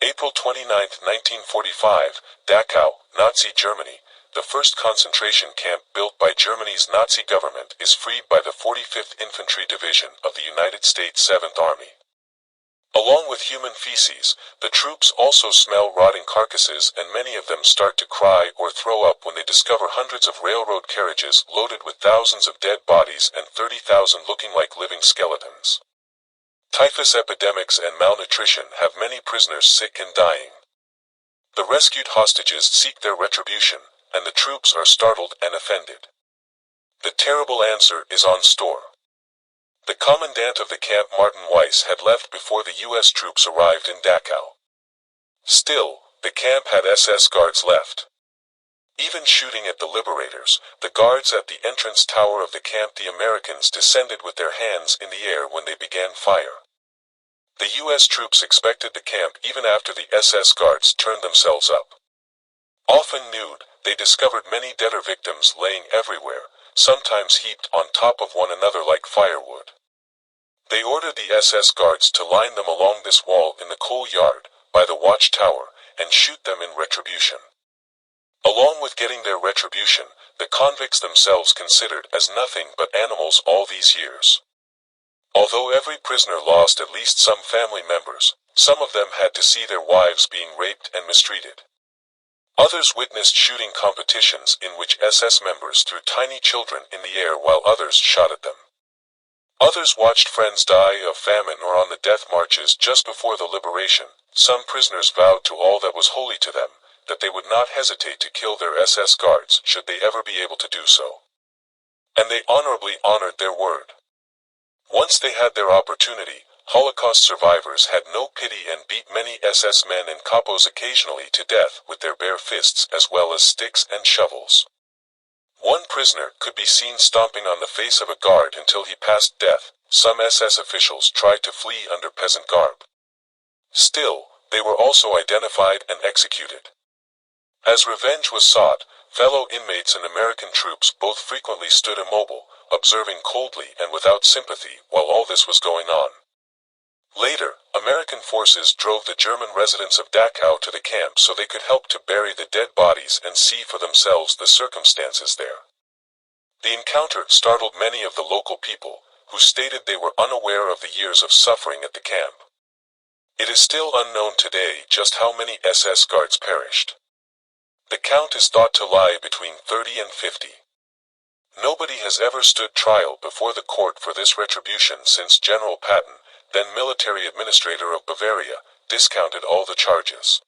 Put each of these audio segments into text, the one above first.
April 29, 1945, Dachau, Nazi Germany. The first concentration camp built by Germany's Nazi government is freed by the 45th Infantry Division of the United States 7th Army. Along with human feces, the troops also smell rotting carcasses, and many of them start to cry or throw up when they discover hundreds of railroad carriages loaded with thousands of dead bodies and 30,000 looking like living skeletons. Typhus epidemics and malnutrition have many prisoners sick and dying. The rescued hostages seek their retribution, and the troops are startled and offended. The terrible answer is on store. The commandant of the camp, Martin Weiss, had left before the U.S. troops arrived in Dachau. Still, the camp had SS guards left. Even shooting at the liberators, the guards at the entrance tower of the camp, the Americans descended with their hands in the air when they began fire. The U.S. troops expected the camp even after the SS guards turned themselves up. Often nude, they discovered many deader victims laying everywhere, sometimes heaped on top of one another like firewood. They ordered the SS guards to line them along this wall in the coal yard, by the watchtower, and shoot them in retribution. Along with getting their retribution, the convicts themselves considered as nothing but animals all these years. Although every prisoner lost at least some family members, some of them had to see their wives being raped and mistreated. Others witnessed shooting competitions in which SS members threw tiny children in the air while others shot at them. Others watched friends die of famine or on the death marches just before the liberation. Some prisoners vowed to all that was holy to them, that they would not hesitate to kill their SS guards should they ever be able to do so. And they honorably honored their word. Once they had their opportunity, Holocaust survivors had no pity and beat many SS men and capos occasionally to death with their bare fists as well as sticks and shovels. One prisoner could be seen stomping on the face of a guard until he passed death. Some SS officials tried to flee under peasant garb. Still, they were also identified and executed. As revenge was sought, fellow inmates and American troops both frequently stood immobile, observing coldly and without sympathy while all this was going on. Later, American forces drove the German residents of Dachau to the camp so they could help to bury the dead bodies and see for themselves the circumstances there. The encounter startled many of the local people, who stated they were unaware of the years of suffering at the camp. It is still unknown today just how many SS guards perished. The count is thought to lie between 30 and 50. Nobody has ever stood trial before the court for this retribution since General Patton, then military administrator of Bavaria, discounted all the charges.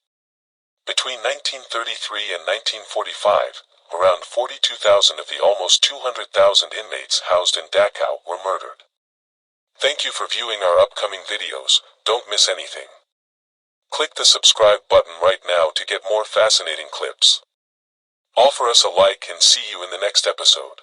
Between 1933 and 1945, around 42,000 of the almost 200,000 inmates housed in Dachau were murdered. Thank you for viewing our upcoming videos. Don't miss anything. Click the subscribe button right now to get more fascinating clips. Offer us a like and see you in the next episode.